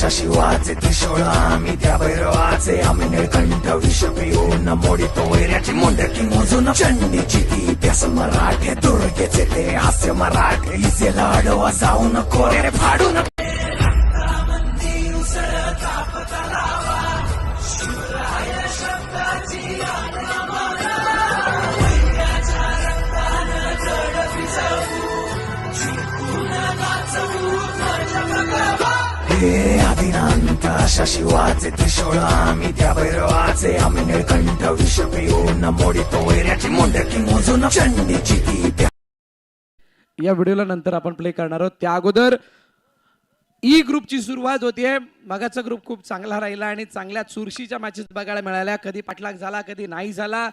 शशिवाचे त्रिशूळ आम्ही त्या भैरवाचे आम्ही निळकंठ विष पिऊन मोडितो वैऱ्याची मुंडकी मोजून चंडीची ती प्यास मराठे दुर्गेचे ते हास्य मराठे इसे लाडवा जाऊन कोरे फाडून हे आदिनांत शशिवाचे त्रिशूळ आम्ही त्या भैरवाचे आम्ही निळकंठ विष पिऊन मोडितो वैऱ्याची मुंडकी मोजून चंडीची ती या व्हिडिओला नंतर आपण प्ले करणार आहोत. त्या अगोदर ई ग्रुपची सुरुवात होतीये. मगाचा ग्रुप खूप चांगला राहिला आणि चांगल्या चुरशीच्या मॅचेस बघायला मिळाल्या. कधी पाठलाग झाला, कधी नाही झाला.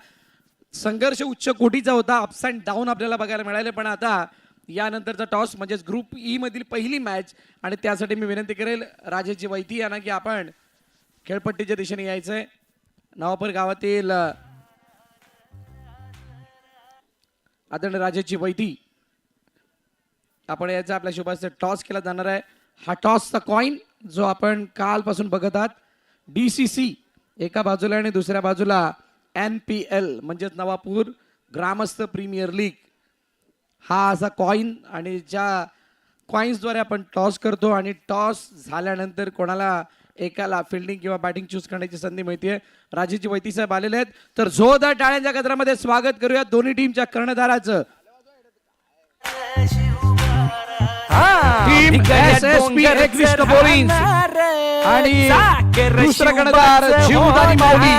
संघर्ष उच्च कोटीचा होता. अप्स अँड डाऊन आपल्याला बघायला मिळाले. पण आता यानंतरचा टॉस म्हणजेच ग्रुप ई मधील पहिली मॅच आणि त्यासाठी मी विनंती करेल राजेशजी वैती यांना की आपण खेळपट्टीच्या दिशेने यायचंय. नवापूर गावातील आदरणीय राजेशजी वैती आपण याचा आपल्या शुभास्ते टॉस केला जाणार आहे. हा टॉसचा कॉइन जो आपण कालपासून बघत आहात DCC एका बाजूला आणि दुसऱ्या बाजूला NPL म्हणजेच नवापूर ग्रामस्थ प्रीमियर लीग हा असा कॉइन आणि ज्या कॉइन्सद्वारे आपण टॉस करतो आणि टॉस झाल्यानंतर कोणाला एकाला फिल्डिंग किंवा बॅटिंग चूज करण्याची संधी मिळते. राजेशजी वैती साहेब आलेले आहेत तर जोरदार टाळ्यांच्या गजरामध्ये स्वागत करूया दोन्ही टीमच्या कर्णधाराचं. टीम SSP एकनिष्ठ बॉलिंग आणि दुसरा कर्णधार जीवदानी माऊली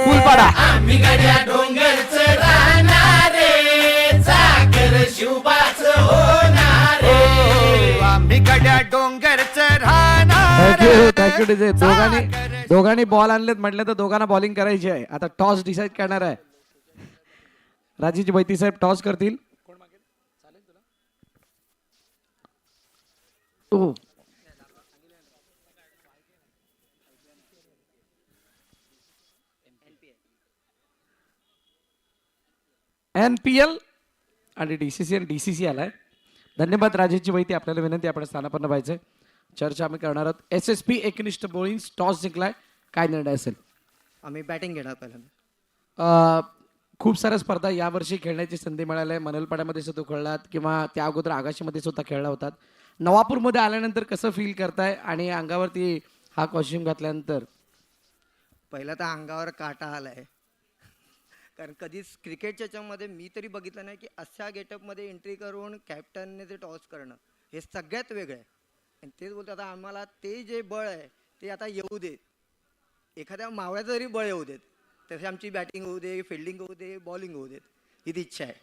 फुलपाडा. आम्ही गड्या डोंगरचं राहणारे सागर शिवबाचं होणारे आम्ही गड्या डोंगरचं राहणारे. Thank you DJ. दोघांनी बॉल आणलेत म्हटलं तर दोघांना बॉलिंग करायची आहे. आता टॉस डिसाईड करणार आहे. राजेशजी वैती साहेब टॉस करतील. NPL आणि DCC आणि DCC आलाय. धन्यवाद राजेशजी वैती. आपल्याला विनंती आपण स्थानापन्न व्हायचंय. चर्चा आम्ही करणार आहोत. SSP एकनिष्ठ बॉलिंग टॉस जिंकलाय. काय निर्णय असेल? आम्ही बॅटिंग घेणार पहिल्यांदा. खूप साऱ्या स्पर्धा यावर्षी खेळण्याची संधी मिळाली आहे. मनलपाड्यामध्ये सुद्धा खेळलात किंवा त्या अगोदर आगाशीमध्ये सुद्धा खेळला होतात. नवापूरमध्ये आल्यानंतर कसं फील करताय आणि अंगावरती हा कॉस्ट्यूम घातल्यानंतर? पहिला तर अंगावर काटा आलाय कारण कधीच क्रिकेटच्या याच्यामध्ये मी तरी बघितलं नाही की अशा गेटअपमध्ये एंट्री करून कॅप्टनने ते टॉस करणं हे सगळ्यात वेगळं आहे. आणि तेच बोलतो आता आम्हाला ते जे बळ आहे ते आता येऊ देत. एखाद्या मावळ्याचं जरी बळ येऊ देत तसे आमची बॅटिंग होऊ दे, फिल्डिंग होऊ दे, बॉलिंग होऊ देत ही ती इच्छा आहे.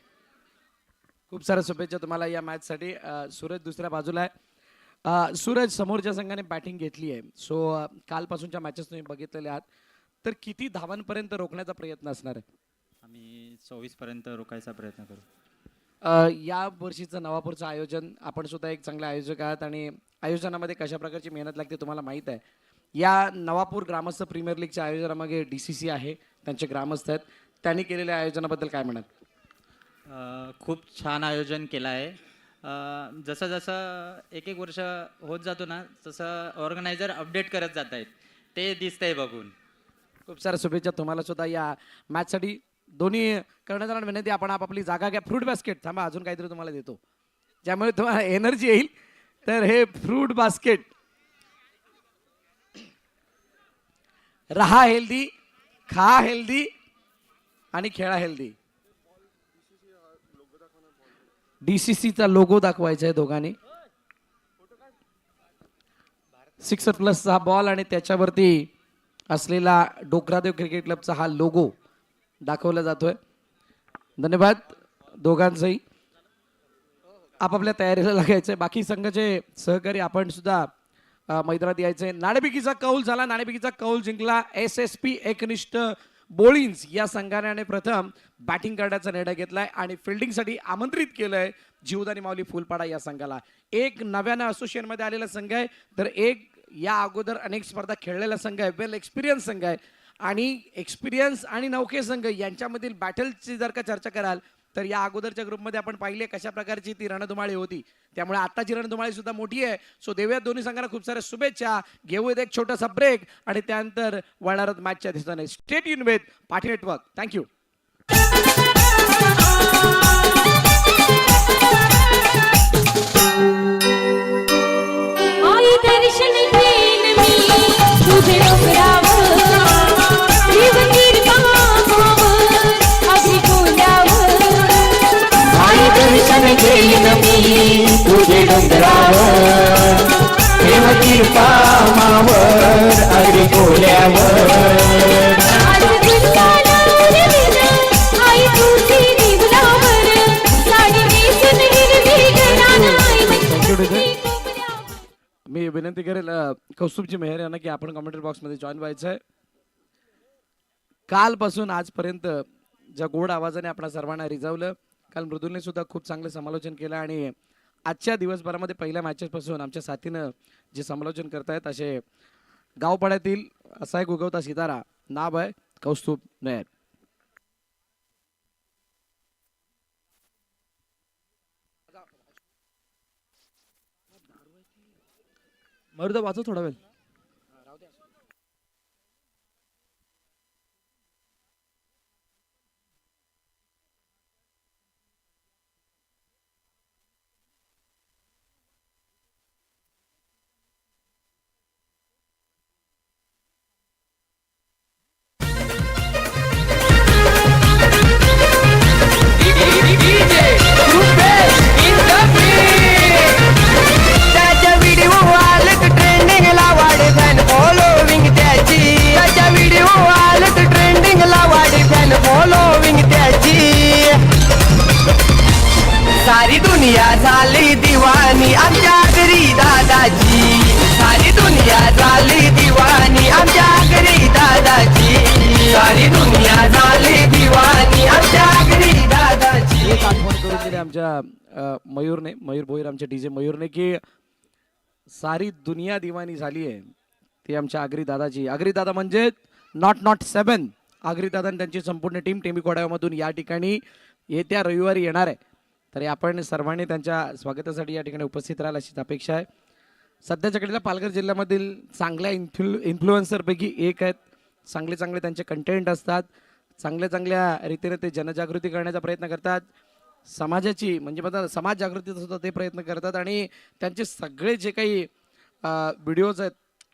खूप साऱ्या शुभेच्छा तुम्हाला या मॅचसाठी. सूरज दुसऱ्या बाजूला आहे. सूरज समोरच्या संघाने बॅटिंग घेतली आहे. सो कालपासूनच्या मॅचेस तुम्ही बघितलेल्या आहात तर किती धावांपर्यंत रोखण्याचा प्रयत्न असणार आहे? आम्ही 24 पर्यंत रोखायचा प्रयत्न करू. या वर्षीचं नवापूरचं आयोजन आपण सुद्धा एक चांगले आयोजक आहात आणि आयोजनामध्ये कशा प्रकारची मेहनत लागते तुम्हाला माहीत आहे. या नवापूर ग्रामस्थ प्रीमियर लीगच्या आयोजनामागे DCC आहे, त्यांचे ग्रामस्थ आहेत. त्यांनी केलेल्या आयोजनाबद्दल काय म्हणाल? खूप छान आयोजन केलं आहे. जसं जसं एक एक वर्ष होत जातो ना तसं ऑर्गनायझर अपडेट करत जात आहेत. ते दिसतंय बघून. खूप साऱ्या शुभेच्छा तुम्हाला सुद्धा या मॅचसाठी. दोन्ही कर्णधारांना विनंती आपण आपापली जागा घ्या. फ्रूट बास्केट थांबा अजून काहीतरी तुम्हाला देतो ज्यामुळे तुम्हाला एनर्जी येईल. तर हे फ्रूट बास्केट. रहा हेल्दी, खा हेल्दी आणि खेळा हेल्दी. DCCचा लोगो दाखवायचा आहे दोघांनी. 6+ हा बॉल आणि त्याच्यावरती असलेला डोकरादेव क्रिकेट क्लबचा हा लोगो दाखवला जातोय. धन्यवाद दोघांचंही. आपापल्या तयारीला लागायचंय. बाकी संघाचे सहकारी आपण सुद्धा मैदानात यायचंय. नाणेफेकीचा कौल झाला. नाणेफेकीचा कौल जिंकला SSP एकनिष्ठ बॉलिंग्स या संघाने आणि प्रथम बॅटिंग करण्याचा निर्णय घेतलाय आणि फिल्डिंगसाठी आमंत्रित केलंय जीवदानी माऊली फुलपाडा या संघाला. एक नव्यानं असोसिएशनमध्ये आलेला संघ आहे तर एक या अगोदर अनेक स्पर्धा खेळलेला संघ आहे. वेल एक्सपिरियन्स संघ आहे आणि एक्सपिरियन्स आणि नौके संघ यांच्यामधील बॅटलची जर का चर्चा कराल तर या अगोदरच्या ग्रुपमध्ये आपण पाहिले कशा प्रकारची ती रणधुमाळी होती. त्यामुळे आताची रणधुमाळी सुद्धा मोठी आहे. सो देऊयात दोन्ही संघांना खूप साऱ्या शुभेच्छा. घेऊयात एक छोटासा ब्रेक आणि त्यानंतर वळणारच मॅचच्या दिसताना. स्टेट युन विथ पाठी नेटवर्क. थँक्यू. आई दर्शन घेईन मी तुझे डोंगरावर, देवगीर पामावर, अगदी कोल्यावर. आई दर्शन घेईन मी तुझे डोंगरावर, देवगीर पामावर, अगदी कोल्यावर. आज गुलाला उडविन, आई तुझी देवलावर, साडी नेसून हिरवी घरात, आई Thank you, म्हणते Dizzy. कोपऱ्यावर. मी विनंती करेल कौस्तुभजी मेहर यांना की आपण कमेंटरी बॉक्समध्ये जॉईन व्हायचं आहे. कालपासून आजपर्यंत ज्या गोड आवाजाने आपण सर्वांना रिझवलं, काल मृदुलने सुद्धा खूप चांगलं समालोचन केलं आणि आजच्या दिवसभरामध्ये पहिल्या मॅचेसपासून आमच्या साथीनं जे समालोचन करतायत असे गावपाड्यातील असा एक उगवता सितारा, नाव आहे कौस्तुभ मेहर. मरुदा वाचव थोडा वेळ. त्याच्या व्हिडिओ आलेत ट्रेंडिंगला वाढे फॅन फॉलोविंग त्याची. त्याच्या व्हिडिओ आलेत ट्रेंडिंगला वाढे फॅन फॉलोविंग त्याची. सारी दुनिया झाली दिवाणी आमच्या घरी दादाची. सारी दुनिया झाली दिवाणी आमच्या घरी दादाची. सारी दुनिया झाली दिवाणी आमच्या घरी दादाची. एक आठवण करून दिली आमच्या मयूरने, मयूर भोईर आमचे डीजे मयूरने, की सारी दुनिया दिवाणी झाली आहे ती आमच्या आगरी दादाची. आगरी दादा म्हणजे नॉट 7. आगरी दादा आणि त्यांची संपूर्ण टीम टेमी कोडाव्यामधून या ठिकाणी येत्या रविवारी येणार आहे. तर आपण सर्वांनी त्यांच्या स्वागतासाठी या ठिकाणी उपस्थित राहाल अशीच अपेक्षा आहे. सध्याच्या घडीला पालघर जिल्ह्यामधील चांगल्या इन्फ्लुएन्सरपैकी एक आहेत. चांगले चांगले त्यांचे कंटेंट असतात. चांगल्या रीतीने ते जनजागृती करण्याचा प्रयत्न करतात. समाजाची म्हणजे माझा समाज जागृतीचा सुद्धा ते प्रयत्न करतात आणि त्यांचे सगळे जे काही व्हिडिओज आहेत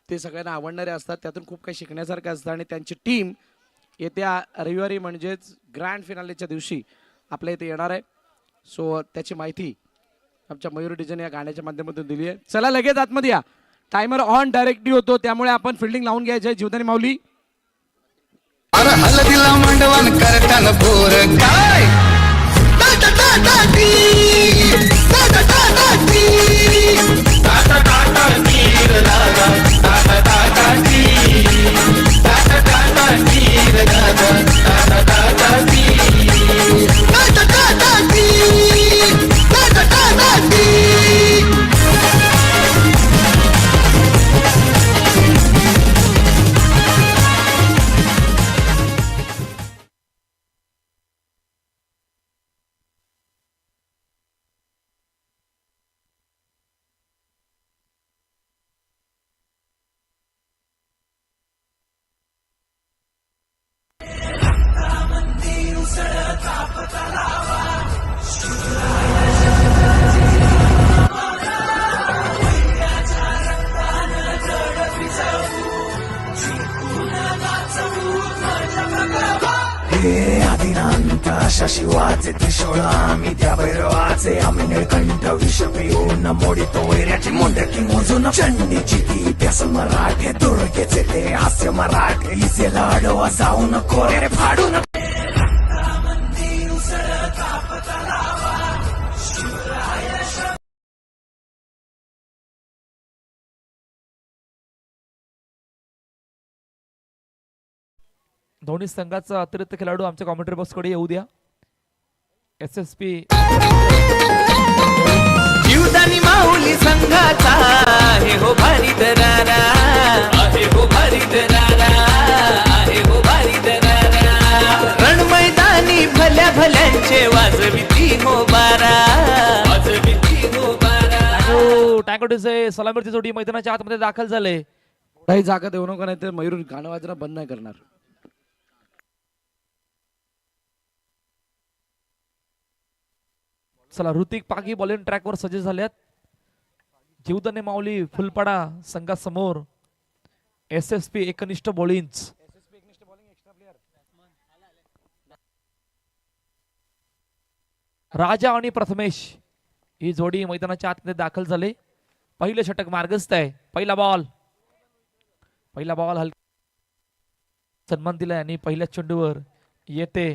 ते सगळ्यांना आवडणारे असतात. त्यातून खूप काही शिकण्यासारखं असतं आणि त्यांची टीम येत्या रविवारी म्हणजेच ग्रँड फिनालेच्या दिवशी आपल्या इथे येणार आहे. सो त्याची माहिती आमच्या मयूर डिजन या गाण्याच्या माध्यमातून दिली आहे. चला लगेच आतमध्ये या. टायमर ऑन डायरेक्टली होतो त्यामुळे आपण फिल्डिंग लावून घ्यायचं आहे. जीवदानी माऊली. अरे हलदिला मांडवान करताना बोर काय Tata Tata tea Tata Tata tea Tata Tata tea राजा टाटा टाटा टी टाटा टाटा टी राजा Tata Tata tea Tata Tata tea Tata Tata tea. हे आदिनांत अशा शिवाचे त्रिशूळ आम्ही त्या भैरवाचे. आम्ही निळकंठ विष पिऊन मोडितो वैऱ्याची मुंडकी मोजून. चंडीची ती प्यास मराठे, दुर्गेचे ते हास्य मराठे. इसे लाडवा जाऊन कोरे फाडून. दोन्ही संघाचा अतिरिक्त खेळाडू आमच्या कॉमेंट्री बॉक्सकडे येऊ द्या. SSP जीवदानी माऊली संघाचा आहे हो भारी दरारा. आहे हो भारी दरारा. आहे हो भारी दरारा. रण मैदानी भल्या भल्यांचे वाजवे कडे सलामीची जोडी मैदानाच्या आतमध्ये दाखल झाले. काही जागा देऊ नका, नाही तर मयूर गाणं वाजणं बंद नाही करणार. चला ऋतिक पागी बॉलिंग ट्रॅकवर सज्ज झाल्यात. जीवदाने माऊली फुलपाडा संघासमोर SSP एकनिष्ठ बॉलिंग. राजा आणि प्रथमेश ही जोडी मैदानाच्या आतमध्ये दाखल झाले. पहिले षटक मार्गस्थ आहे. पहिला बॉल सन्मान दिलाय आणि पहिल्या चेंडूवर येते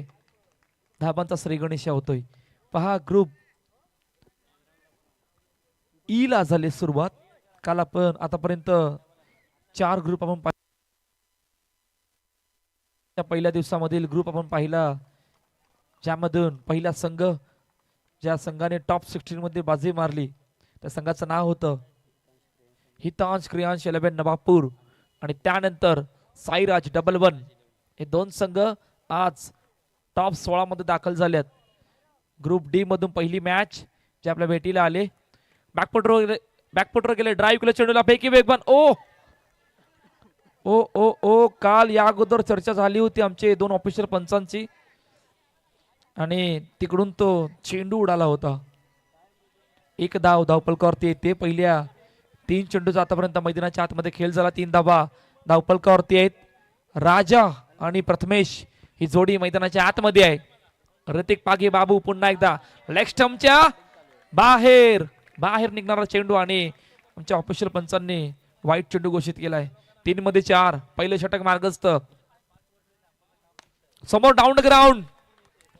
धाबांचा श्रीगणेशा होतोय. पहा ग्रुप ई ला झाली सुरुवात. काल आपण आतापर्यंत 4 ग्रुप आपण पहिल्या दिवसामधील ग्रुप आपण पाहिला, ज्यामधून पहिला संघ ज्या संघाने टॉप 16 मध्ये बाजी मारली त्या संघाचं नाव होतं हितांश क्रियांश 11 नवापूर, आणि त्यानंतर साईराज 11. हे 2 संघ आज टॉप 16 मध्ये दाखल झालेत. ग्रुप डी मधून पहिली मॅच जे आपल्या भेटीला आले. बॅकफुटवर गेले, ड्राईव्ह केलं चेंडूला, पैकी वेगवान. ओ ओ ओ ओ काल या अगोदर चर्चा झाली होती आमचे 2 ऑफिशियल पंचांची, आणि तिकडून तो चेंडू उडाला होता. एक धावपलकावरती येते. पहिल्या 3 चेंडूचा आतापर्यंत मैदानाच्या आतमध्ये खेळ झाला. 3 धावा धावपलकावरती आहेत. राजा आणि प्रथमेश ही जोडी मैदानाच्या आतमध्ये आहे. ऋतिक पागे बाबू पुन्हा एकदा लेग स्टंपच्या बाहेर निघणारा चेंडू, आणि आमच्या ऑफिशियल पंचांनी वाईट चेंडू घोषित केलाय. 3 मध्ये 4. पहिले षटक मार्गस्थ. समोर डाऊन ग्राउंड,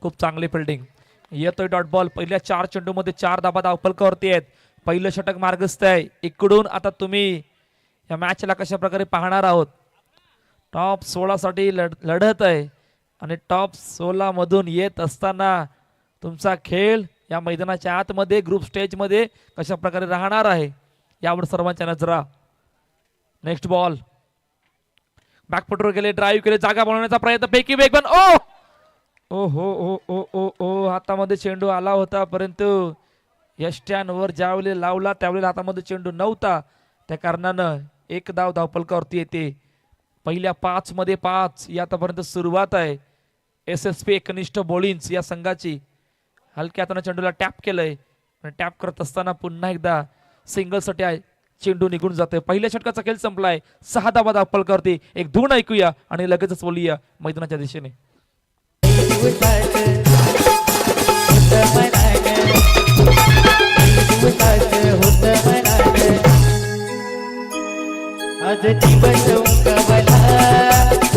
खूप चांगली फिल्डिंग. येतोय डॉट बॉल. पहिल्या 4 चेंडू मध्ये 4 धाबा धावपलकावरती आहेत. पहिलं षटक मार्गस्थ आहे. इकडून आता तुम्ही या मॅचला कशा प्रकारे पाहणार आहोत. टॉप 16 साठी लढत आहे, आणि टॉप 16 मधून येत असताना तुमचा खेळ या मैदानाच्या आतमध्ये ग्रुप स्टेज मध्ये कशा प्रकारे राहणार आहे यावर सर्वांच्या नजरा. नेक्स्ट बॉल बॅकफुटवर गेले, ड्राईव्ह केले, जागा बनवण्याचा प्रयत्न, पैकी वेगवान. ओ हो ओ ओ ओ ओ हातामध्ये चेंडू आला होता, परंतु यष्ट्यांवर ज्यावेळी लावला त्यावेळी हातामध्ये चेंडू नव्हता. त्या कारणानं 1 धाव धावपलकावरती येते. पहिल्या 5 मध्ये 5 ही आतापर्यंत सुरुवात आहे. SSP एकनिष्ठ बॉलिंग या संघाची. हलक्या हाताने चेंडूला टॅप केलंय, आणि टॅप करत असताना पुन्हा एकदा सिंगल साठी आहे चेंडू निघून जाते. पहिल्या षटकाचा खेळ संपलाय. 6 धावा धावपलकावरती. एक धून ऐकूया आणि लगेचच बोलूया मैदानाच्या दिशेने. आज दिवस उगवला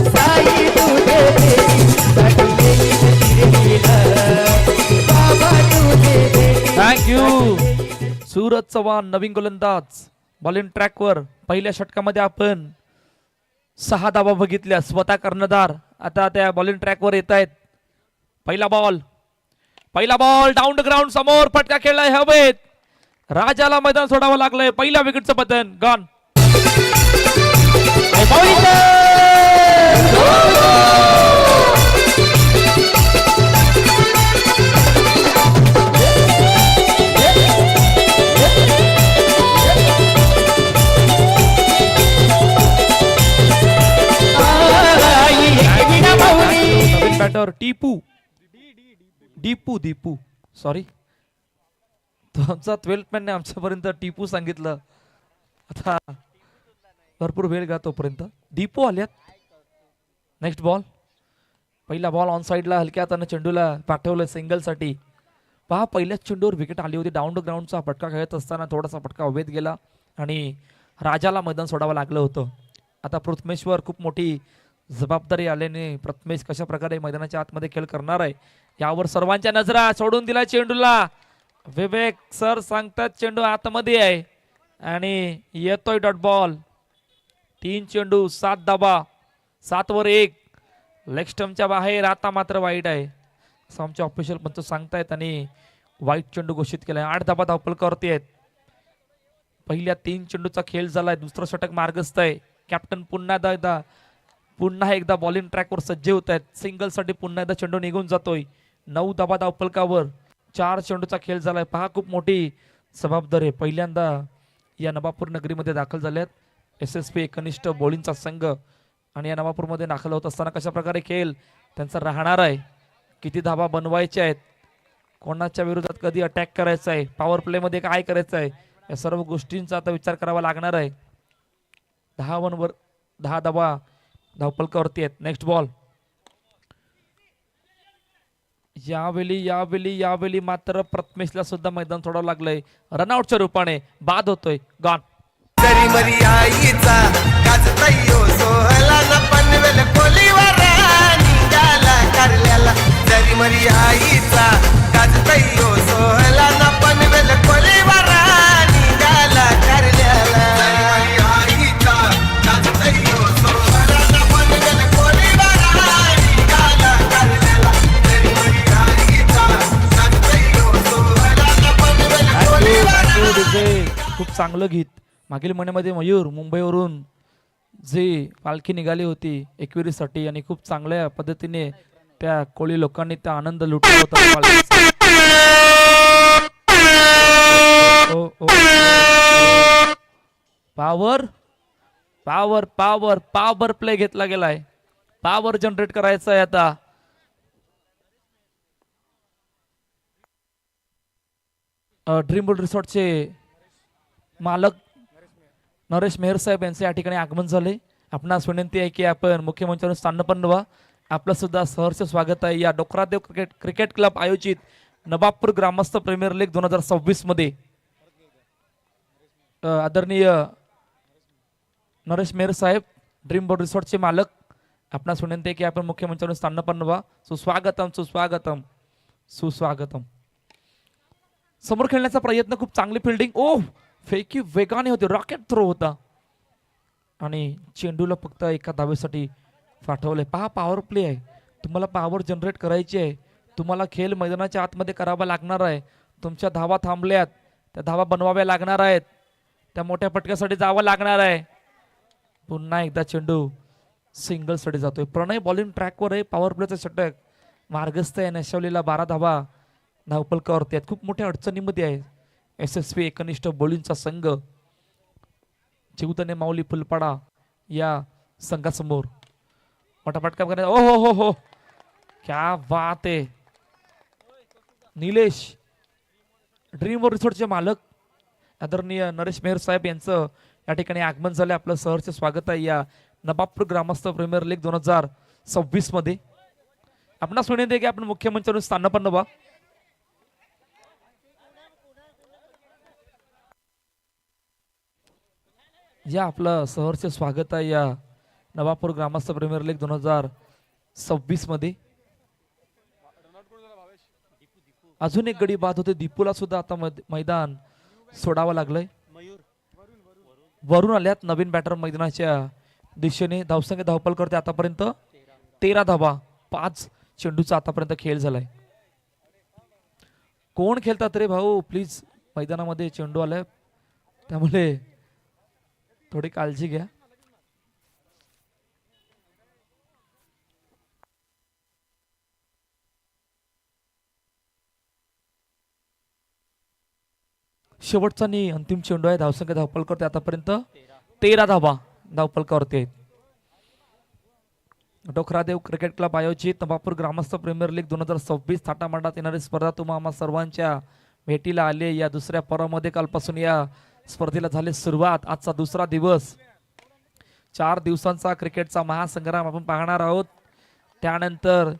साई तुझे थँक्यू. सूरज चव्हाण नवीन गोलंदाज बॉलिंग ट्रॅकवर. पहिल्या षटकामध्ये आपण 6 धावा बघितल्या. स्वतः कर्णधार आता त्या बॉलिंग ट्रॅकवर येत आहेत. पहिला बॉल डाऊन द ग्राउंड. समोर फटका खेळलाय हवेत. राजाला मैदान सोडावं लागलंय. पहिल्या विकेटचं पतन गॉन. बॅटर दीपू सॉरी, आमचा 12th मॅनने आमच्यापर्यंत टिपू सांगितलं. आता भरपूर वेळ घ्या तोपर्यंत. दीपू आल्यात. Next ball. पहिला बॉल ऑन साइडला हलक्या हाताने चेंडूला पाठवलं सिंगल साठी. पहा पहिल्याच चेंडूवर विकेट आली होती. डाऊन द ग्राउंडचा फटका खेळत असताना थोडासा फटका हवेत गेला आणि राजाला मैदान सोडावं लागलं होतं. आता प्रथमेशवर खूप मोठी जबाबदारी आल्याने प्रथमेश कशा प्रकारे मैदानाच्या आतमध्ये खेळ करणार आहे यावर सर्वांच्या नजरा. सोडून दिला चेंडूला. विवेक सर सांगतात चेंडू आतमध्ये आहे आणि येतोय डॉट बॉल. 3 चेंडू 7 धाबा 7 वर 1. लेग स्टंपच्या बाहेर. आता मात्र वाईट आहे असं आमचे ऑफिशियल पंच सांगतायत आणि वाईट चेंडू घोषित केलाय. 8 धाबा धावपलकावरती आहेत. पहिल्या 3 चेंडूचा खेळ झालाय. दुसरं षटक मार्गस्थ आहे. कॅप्टन पुन्हा एकदा बॉलिंग ट्रॅकवर सज्ज होत आहेत. सिंगल साठी पुन्हा एकदा चेंडू निघून जातोय. 9 धाबा धावपलकावर. 4 चेंडूचा खेळ झालाय. पहा खूप मोठी जबाबदारी. पहिल्यांदा या नवापूर नगरीमध्ये दाखल झाल्यात. SSP एकनिष्ठ बॉलिंगचा संघ आणि या नवापूरमध्ये दाखल होत असताना कशा प्रकारे खेळ त्यांचा राहणार आहे, किती धावा बनवायचे आहेत, कोणाच्या विरोधात कधी अटॅक करायचा आहे, पॉवर प्लेमध्ये काय करायचं आहे, या सर्व गोष्टींचा आता विचार करावा लागणार आहे. 10 धावा धावपलकावरती आहेत. Next ball. यावेळी मात्र प्रथमेशला सुद्धा मैदान सोडावं लागलंय. रनआउटच्या रूपाने बाद होतोय. गॉन. जरी मरी आईचा गाजतयो सोहला न पनवेल कोलीवर निघाला कारल्याला. जरी मरी आईचा गाजतयो सोहला न पनवेल कोलीवर निघाला कारल्याला. जरी मरी आईचा गाजतयो सोहला न पनवेल कोलीवर निघाला कारल्याला. जरी मरी आईचा गाजतयो सोहला न पनवेल कोलीवर. खूप चांगलं गीत. मागील महिन्यामध्ये मयूर मुंबईवरून जी पालखी निघाली होती एकविरीसाठी आणि खूप चांगल्या पद्धतीने त्या कोळी लोकांनी त्या आनंद लुटला होता. Power power power power play घेतला गेलाय. पावर जनरेट करायचा आहे आता. ड्रीम वर्ल्ड रिसॉर्टचे मालक नरेश मेहर साहेब यांचे या ठिकाणी आगमन झाले. आपणास विनंती आहे की आपण मुख्यमंचावर स्थानपन्न व्हा. आपलं सुद्धा सहर्ष स्वागत आहे या डोकरादेव क्रिकेट क्लब आयोजित नवापूर ग्रामस्थ प्रीमियर लीग 2026 मध्ये. आदरणीय नरेश मेहर साहेब ड्रीम बोर्ड रिसॉर्टचे मालक, आपणास विनंती आहे की आपण मुख्यमंचावर स्थानपन्न व्हा. सुस्वागतम सुस्वागतम सुस्वागतम. समोर खेळण्याचा प्रयत्न, खूप चांगली फिल्डिंग. ओह, फेकी वेगाने होते, रॉकेट थ्रो होता आणि चेंडूला फक्त एका धावेसाठी पाठवले. पहा, पॉवर प्ले आहे. तुम्हाला पॉवर जनरेट करायची आहे. तुम्हाला खेळ मैदानाच्या आतमध्ये करावा लागणार आहे. तुमच्या धावा थांबल्यात, त्या धावा बनवाव्या लागणार आहेत. त्या मोठ्या फटक्यासाठी जावं लागणार आहे. पुन्हा एकदा चेंडू सिंगलसाठी जातोय. प्रणय बॉलिंग ट्रॅकवर आहे. पॉवर प्लेचा षटक मार्गस्थ आहे. नशवलेला 12 धावा धावपलकावरती आहेत. खूप मोठ्या अडचणीमध्ये आहे SSP एकनिष्ठ बॉलिंगचा संघ. जीवतने माऊली फुलपाडा या संघासमोर मोठा फटका करण्यात. ओ हो हो हो, क्या बात आहे. निलेश ड्रीम रिसॉर्टचे मालक आदरणीय नरेश मेहर साहेब यांचं या ठिकाणी आगमन झालं. आपलं सहर्ष स्वागत आहे या नवापूर ग्रामस्थ प्रीमियर लीग 2026 मध्ये. आपणास विनंती आहे की आपण मुख्यमंचावरून स्थानपन्न व्हा. या आपलं सहर्ष स्वागत आहे या नवापूर ग्रामस्थ प्रीमियर लीग 2026 मध्ये. अजून एक गडी बाद होते. दीपूला सुद्धा आता मैदान सोडावं लागलंय. वरून आल्यात नवीन बॅटर मैदानाच्या दिशेने. धावसंख्या धावपल करते आतापर्यंत 13 धावा, 5 चेंडूचा आतापर्यंत खेळ झालाय. कोण खेळतात रे भाऊ, प्लीज. मैदानामध्ये चेंडू आलाय त्यामुळे थोडी काळजी घ्या. शेवटचा आणि अंतिम चेंडू आहे. धावसंख्या धावपल करते आतापर्यंत 13 धावा धावपलकावरती आहेत. डोकरादेव क्रिकेट क्लब आयोजित नवापूर ग्रामस्थ प्रीमियर लीग 2026 थाटामाटात येणारी स्पर्धा तुम्हा आम्हा सर्वांच्या भेटीला आले. या दुसऱ्या पर्वामध्ये कालपासून या स्पर्धेला झाली सुरुवात. आजचा दुसरा दिवस. 4 दिवसांचा क्रिकेटचा महासंग्राम आपण पाहणार आहोत. त्यानंतर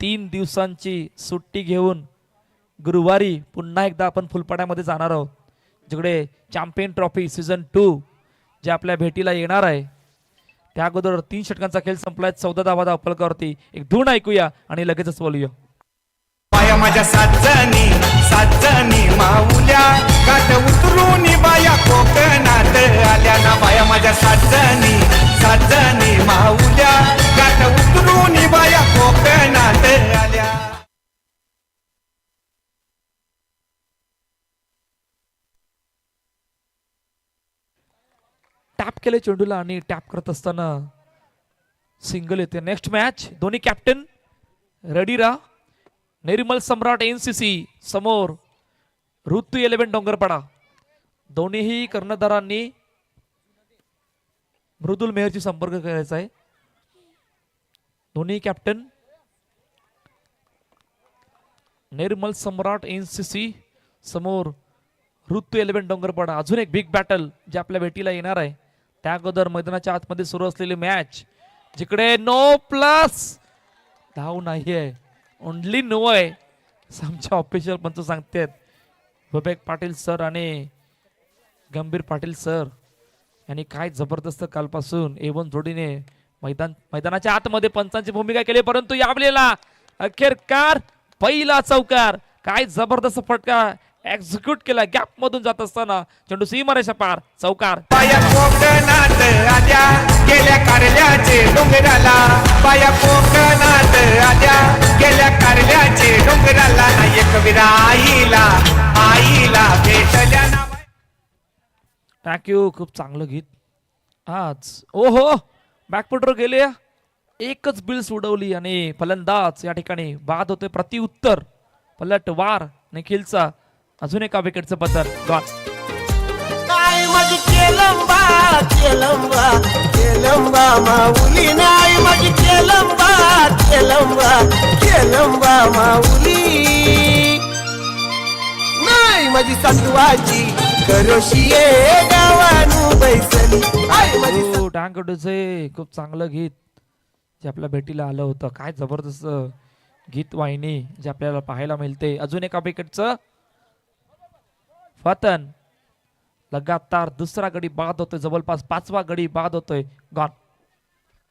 3 दिवसांची सुट्टी घेऊन गुरुवारी पुन्हा एकदा आपण फुलपाड्यामध्ये जाणार आहोत, जिकडे चॅम्पियन ट्रॉफी सीझन 2 जे आपल्या भेटीला येणार आहे. त्या अगोदर 3 षटकांचा खेळ संपलाय. 14 धावा धावपलकावरती. एक धून ऐकूया आणि लगेचच बोलूया. बाया माझ्या साजनी साजनी माऊल्या गाठ उतरून बाया कोकणात आल्या ना. बाया माझ्या साजनी साजनी माऊल्या गाठ उतरून बाया कोकणात आल्या. टॅप केले चेंडूला आणि टॅप करत असताना सिंगल येते. Next match. दोन्ही कॅप्टन रेडी राहा. निर्मल सम्राट NCC समोर ऋतू 11 डोंगरपाडा. दोन्हीही कर्णधारांनी मृदुल मेहरची संपर्क करायचा आहे. दोन्ही कॅप्टन निर्मल सम्राट एनसीसी समोर ऋतू 11 डोंगरपाडा. अजून एक बिग बॅटल जे आपल्या भेटीला येणार आहे. त्या अगोदर मैदानाच्या आतमध्ये सुरू असलेली मॅच जिकडे नो प्लस धाव नाहीये, ओनली नो आहे. आमच्या ऑफिशियल पंच सांगतात विवेक पाटील सर आणि गंभीर पाटील सर यांनी काय जबरदस्त कालपासून A1 जोडीने मैदानाच्या आतमध्ये पंचांची भूमिका केली. परंतु यावेळेला अखेरकार पहिला चौकार, काय जबरदस्त फटका एक्झिक्यूट केला गॅप मधून जात असताना. चेंडू सीमारेषा पार, चौकार. पाया कोकणात आल्या गेल्या कारल्याचे डोंगराला, पाया कोकणात आल्या गेल्या कारल्याचे डोंगराला, नायक वीरा आईला भेटल्या ना. थँक्यू, खूप चांगलं गीत आज. ओहो, बॅकफुटवर गेले, एकच बिल्स उडवली आणि फलंदाज या ठिकाणी बाद होते. प्रत्युत्तर पलटवार निखिलचा. अजून एका विकेटचं पतन. गॉन. काय माझी केलंबा केलंबा केलंबा माऊली, नाही माझी केलंबा केलंबा केलंबा माऊली, नाही माझी सत्वाची करोशिये गावानू बैसली, आई माझी हो, डांगडूचे खूप चांगलं गीत जे आपल्या भेटीला आलं होतं. काय जबरदस्त गीत वाहिनी जे आपल्याला पाहायला मिळते. अजून एका विकेटचं पतन. लगातार दुसरा गडी बाद होतोय, जवळपास 5वा गडी बाद होतोय. गॉन.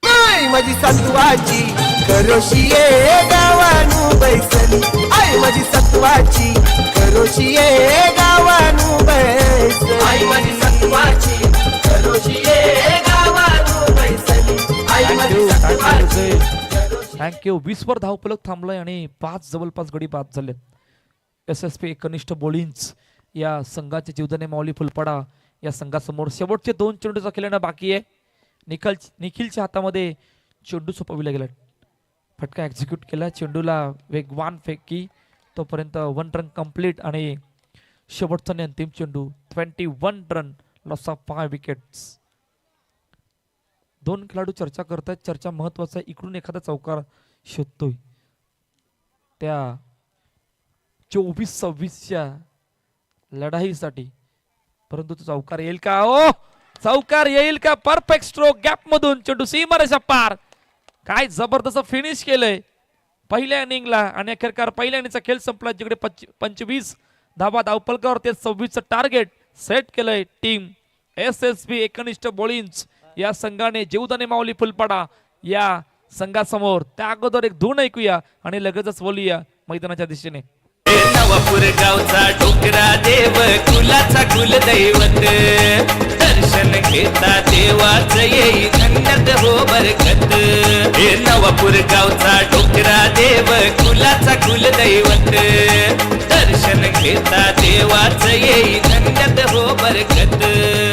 नाही माझी सत्वाची करोशिये गावानू बैसली, आई माझी सत्वाची करोशिये गावानू बैसली, आई माझी सत्वाची करोशिये गावानू बैसली, आई माझी सत्वाची. थँक्यू. 20वर धावफलक थांबलाय आणि 5 जवळपास गडी बाद झालेत. SSP एकनिष्ठ बॉलिंग्स या संघाचे जीवदाने माऊली फुलपाडा या संघासमोर शेवटचे 2 चेंडूचा खेळणं बाकी आहे. निखिलच्या हातामध्ये चेंडू सोपविला गेला, फटका एक्झिक्यूट केला. चेंडूला वेगवान फेकी, तोपर्यंत 1 रन कंप्लीट आणि शेवटचा आणि अंतिम चेंडू 21 रन, लॉस ऑफ 5 विकेट्स. 2 खेळाडू चर्चा करतायत. चर्चा महत्वाचा आहे. इकडून एखादा चौकार शोधतोय त्या 24-26च्या लढाईसाठी, परंतु तो चौकार येईल का? ओ, चौकार येईल का? परफेक्ट स्ट्रोक गॅप मधून चेंडू सीमारेषा पार. काय जबरदस्त फिनिश केलंय पहिल्या इनिंगला आणि अखेरकार पहिल्या इनिंगचा खेळ संपला जिकडे 25 धावा धावपलकावर ते 26चं टार्गेट सेट केलंय टीम SSB एकनिष्ठ बॉलिंग्स या संघाने. जीवदाने माऊली फुलपाडा या संघासमोर. त्या अगोदर एक धून ऐकूया आणि लगेचच बोलूया मैदानाच्या दिशेने. नवापूर गावचा डोकरा देव कुलाचा कुलदैवत, दर्शन घेता देवाच येई धन्यत हो बरकत. हे नवापूर गावचा डोकरा देव कुलाचा कुलदैवत, दर्शन घेता देवाच येई धन्यत हो बरकत.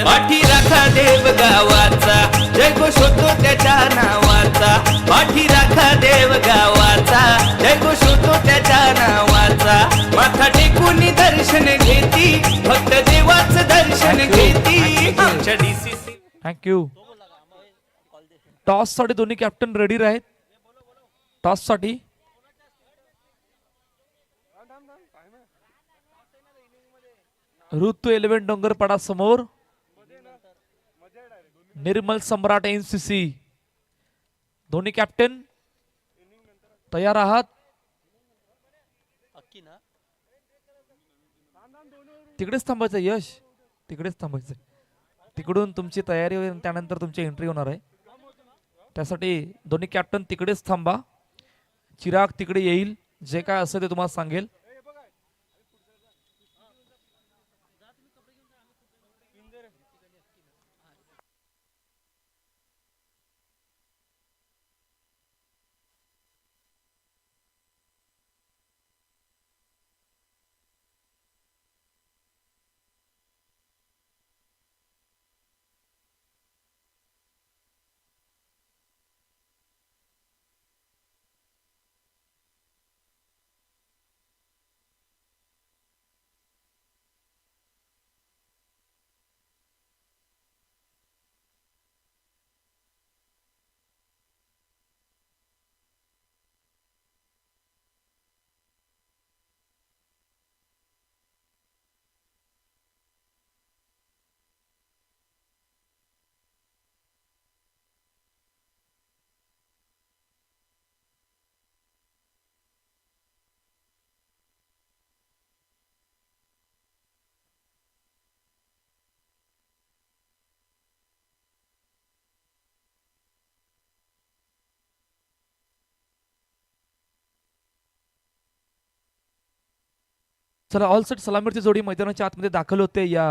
पाठी राखा देव गावाचा, जय घोष होतो त्याच्या नावाचा. पाठी राखा देव गावाचा, जय घोष होतो त्याच्या नावाचा. माथा टेकून दर्शन घेती, फक्त देवाच दर्शन घेती आमच्या DCC. थँक्यू. टॉस साठी दोन्ही कॅप्टन रेडी आहेत. टॉस साठी ऋतू 11 डोंगरपाडा समोर निर्मल सम्राट NCC. दोन्ही कॅप्टन तयार आहात? तिकडेच थांबायचं यश, तिकडेच थांबायचं. तिकडून तुमची तयारी होईल, त्यानंतर तुमची एंट्री होणार आहे. त्यासाठी दोन्ही कॅप्टन तिकडेच थांबा. चिराग तिकडे येईल, जे काय असेल ते तुम्हाला सांगेल. चला ऑल सेट सलामीरची जोडी मैदानाच्या आतमध्ये दाखल होते. या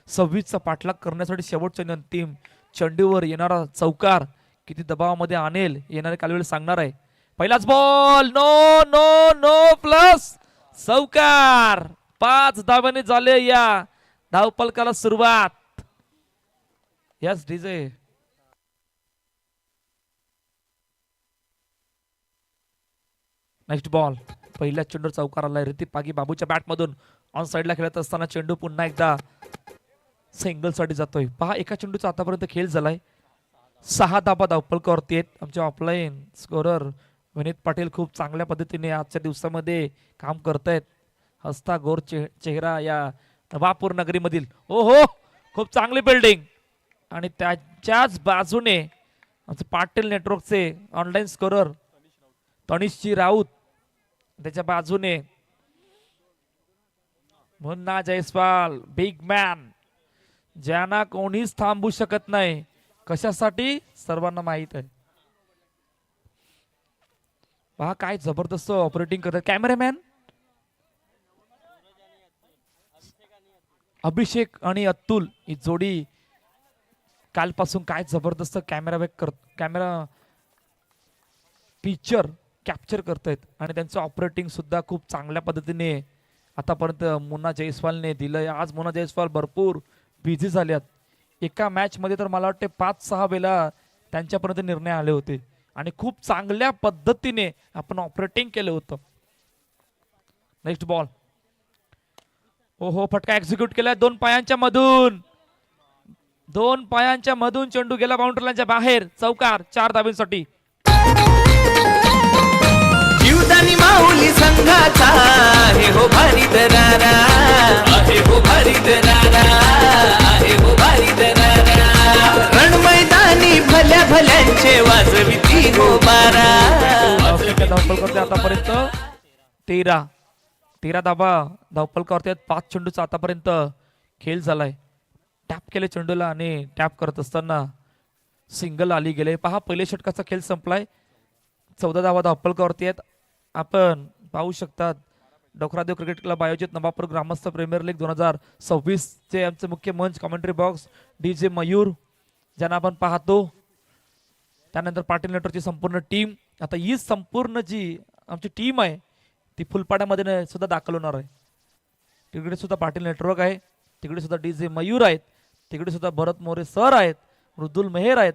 26चा पाठलाग करण्यासाठी शेवटच्या आणि अंतिम चेंडूवर येणारा चौकार किती दबावामध्ये आणेल येणारे कालवेळ सांगणार आहे. पहिलाच ball no no no plus चौकार. 5 धावांनी झाले या धावपलकाला सुरुवात. Yes DJ. Next ball. पहिल्या चेंडूवर चौकार आलाय. ऋतिक पागी बाबूच्या बॅट मधून ऑन साइडला खेळत असताना चेंडू पुन्हा एकदा सिंगल साठी जातोय. पहा एका चेंडूचा आतापर्यंत खेळ झालाय. 6 धाबा धावपलकावरती आहेत. आमचे ऑफलाईन स्कोरर विनीत पाटील खूप चांगल्या पद्धतीने आजच्या दिवसामध्ये काम करतायत. हसता गोर चेहरा या नवापूर नगरीमधील. ओहो खूप चांगली बिल्डिंग. आणि त्याच्याच बाजूने आमचे पाटील नेटवर्कचे ऑनलाईन स्कोरर तनिषजी राऊत. त्याच्या बाजूने मुन्ना जयस्वाल बिग मॅन ज्यांना कोणीच थांबू शकत नाही. कशासाठी सर्वांना माहित आहे. पहा काय जबरदस्त ऑपरेटिंग करतात कॅमेरामॅन अभिषेक आणि अतुल. ही जोडी कालपासून काय जबरदस्त कॅमेरा पिक्चर कॅप्चर करतायत आणि त्यांचं ऑपरेटिंग सुद्धा खूप चांगल्या पद्धतीने आतापर्यंत मुन्ना जयस्वालने दिलंय. आज मुन्ना जयस्वाल भरपूर बिझी झाल्यात. एका मॅच मध्ये तर मला वाटते 5-6 वेळा त्यांच्यापर्यंत निर्णय आले होते आणि खूप चांगल्या पद्धतीने आपण ऑपरेटिंग केलं होतं. Next ball. ओहो फटका एक्झिक्यूट केलाय 2 पायांच्या मधून. 2 पायांच्या मधून चेंडू गेला बाउंड्रीच्या बाहेर. चौकार 4 धाब्यांसाठी. जीवदानी माऊली संघाचा आहे हो भारी दरारा. आहे हो भारी दरारा. आहे हो भारी दरारा. रण मैदानी भल्या भल्यांचे वाजविती हो बारा. धावपलकर आतापर्यंत 13 धाबा धावपलकावरती 5 चेंडूचा आतापर्यंत खेळ झालाय. टॅप केले चेंडूला आणि टॅप करत असताना सिंगल आली गेले. पहा पहिल्या षटकाचा खेळ संपलाय. 14 धावा धावपलकावरती आहेत. आपण पाहू शकतात डोकरादेव क्रिकेट क्लब आयोजित नवापूर ग्रामस्थ प्रीमियर लीग 2026 चे आमचे मुख्य मंच कमेंट्री बॉक्स डीजे मयूर ज्यांना आपण पाहतो. त्यानंतर पाटील नेटवर्कची संपूर्ण टीम. आता ही संपूर्ण जी आमची टीम आहे ती फुलपाड्यामध्ये सुद्धा दाखल होणार आहे. तिकडे सुद्धा पाटील नेटवर्क आहे. तिकडे सुद्धा डीजे मयूर आहेत. तिकडे सुद्धा भरत मोरे सर आहेत. मृदुल मेहर आहेत.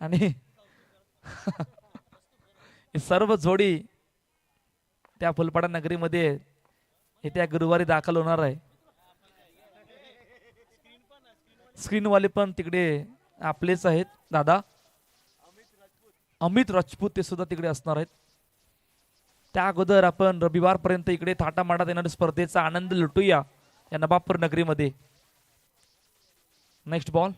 आणि सर्व जोडी त्या फुलपाडा नगरीमध्ये येत्या गुरुवारी दाखल होणार आहे. स्क्रीनवाले पण तिकडे आपलेच आहेत दादा अमित राजपूत. ते सुद्धा तिकडे असणार आहेत. त्या अगोदर आपण रविवारपर्यंत इकडे थाटामाटात येणाऱ्या स्पर्धेचा आनंद लुटूया या नवापूर नगरीमध्ये. Next ball.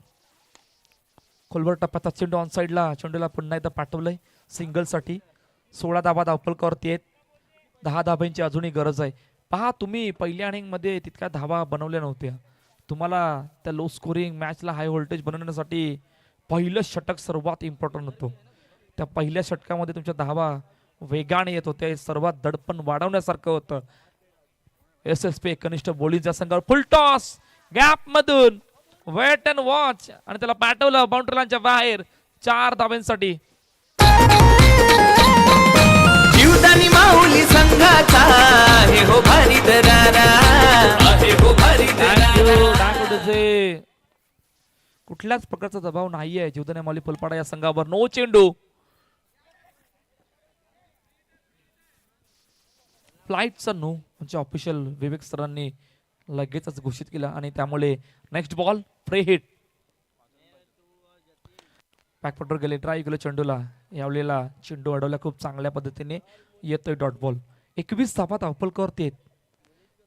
खोलवर टप्प्याचा चेंडू ऑन साइडला. चेंडूला पुन्हा एकदा पाठवलंय सिंगल साठी. 16 धाबा धावपलकावरती आहेत. 10 धाब्यांची अजूनही गरज आहे. पहा तुम्ही पहिल्या इनिंग मध्ये तितक्या धाबा बनवल्या नव्हत्या. तुम्हाला त्या लो स्कोरिंग मॅचला हाय व्होल्टेज बनवण्यासाठी पहिलं षटक सर्वात इम्पॉर्टंट होतं. त्या पहिल्या षटकामध्ये तुमच्या धाबा वेगाने येत होत्या. सर्वात दडपण वाढवण्यासारखं होतं. SSP कनिष्ठ बोलीच्या संघावर फुल टॉस गॅप मधून वेट अँड वॉच आणि त्याला पाठवलं बाउंड्री लाईनच्या बाहेर 4 धाब्यांसाठी. जीवदानी माऊली संघाचा आहे हो भारी दरारा. आहे हो भारी दरारा. कुठल्याच प्रकारचा दबाव नाहीये जीवदानी माऊली फुलपाडा या संघावर. नो चेंडू. फ्लाईटचा नो म्हणजे ऑफिशियल विवेक सरांनी लगेचच घोषित केला आणि त्यामुळे नेक्स्ट बॉल फ्री हिट. बॅकफुटवर गेले ट्राय केलं चेंडूला. यावेळेला चेंडू अडवला खूप चांगल्या पद्धतीने येतोय डॉट बॉल. 21 धावा धावपलकावरती आहेत.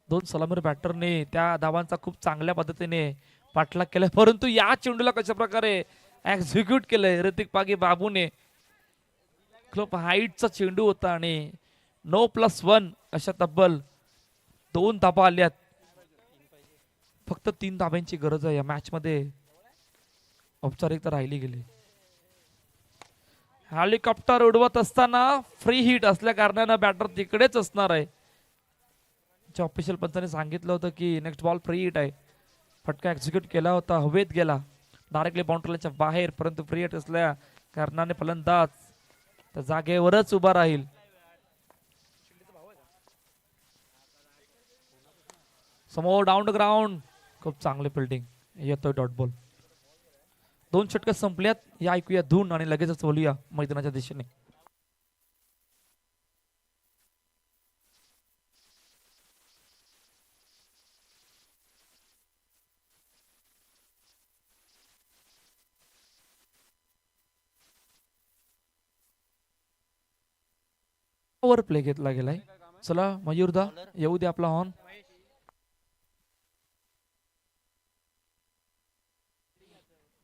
2 सलामीर बॅटरने त्या धावांचा खूप चांगल्या पद्धतीने पाठलाग केलाय. परंतु या चेंडूला कशा प्रकारे एक्झिक्यूट केलंय ऋतिक पागी बाबूने. खूप हाईटचा चेंडू होता आणि No+1 अशा तब्बल 2 धाबा आल्यात. फक्त 3 धाब्यांची गरज आहे या मॅच मध्ये. औपचारिकता राहिली गेली. हेलिकॉप्टर उडवत असताना फ्री हिट असल्या कारणानं बॅटर तिकडेच असणार आहे. मॅचच्या ऑफिशियल पंचाने सांगितलं होतं की नेक्स्ट बॉल फ्री हिट आहे. फटका एक्झिक्यूट केला होता, हवेत गेला डायरेक्टली बाउंड्रीच्या बाहेर, परंतु फ्री हिट असल्या कारणाने फलंदाज त्या जागेवरच उभा राहील. समोर डाऊन द ग्राउंड, खूप चांगले फिल्डिंग, येतोय डॉट बॉल. 2 षटकं संपल्यात, या ऐकूया धून आणि लगेचच बोलूया मैदानाच्या दिशेने. ओव्हर प्ले घेतला गेलाय. चला मयूरदा येऊ दे आपला हॉर्न.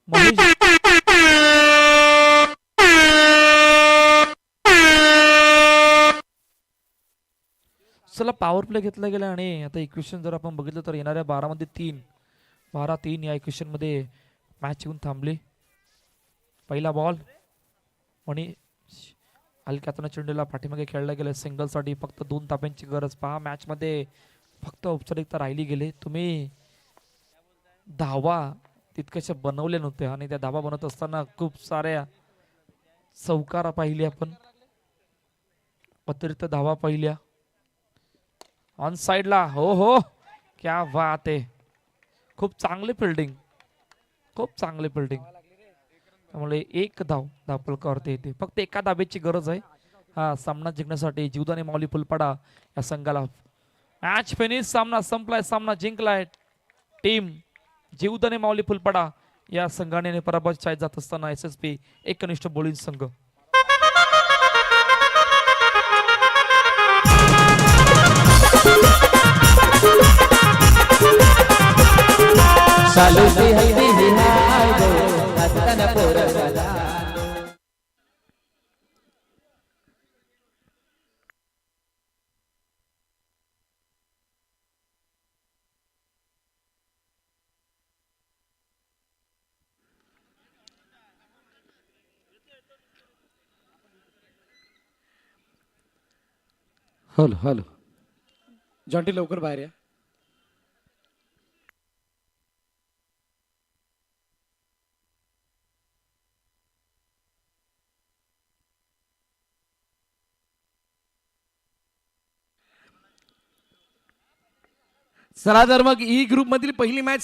महेश चला पॉवर प्ले घेतला गेला आणि आता इक्वेशन जर आपण बघितलं तर येणाऱ्या 12 मध्ये 12-3 या इक्वेशन मध्ये मॅच येऊन थांबली. पहिला बॉल आणि हलक्यातून चेंडूला पाठीमागे खेळला गेला सिंगल साठी. फक्त 2 ताप्यांची गरज. पहा मॅच मध्ये फक्त औपचारिकता राहिली गेली. तुम्ही धावा तितक्याशा बनवल्या नव्हत्या आणि त्या धावा बनवत असताना खूप साऱ्या चौकारा पाहिल्या, आपण अतिरिक्त धावा पाहिल्या ऑन साइडला. हो क्या बात आहे, खूप चांगली फिल्डिंग, खूप चांगली फिल्डिंग. त्यामुळे 1 धावफलकावरती येते. फक्त एका धाब्याची गरज आहे हा सामना जिंकण्यासाठी. जीवदानी माऊली फुलपाडा या संघाला. मॅच फिनिश, सामना संपलाय, सामना जिंकलाय टीम जीवदानी माऊली फुलपाडा या संघाने पराभव शाळेत जात असताना SSP एकनिष्ठ बोलिंग संघ. हॅलो जॉन्टी लवकर बाहेर या. चला तर मग ई ग्रुप मधील पहिली मॅच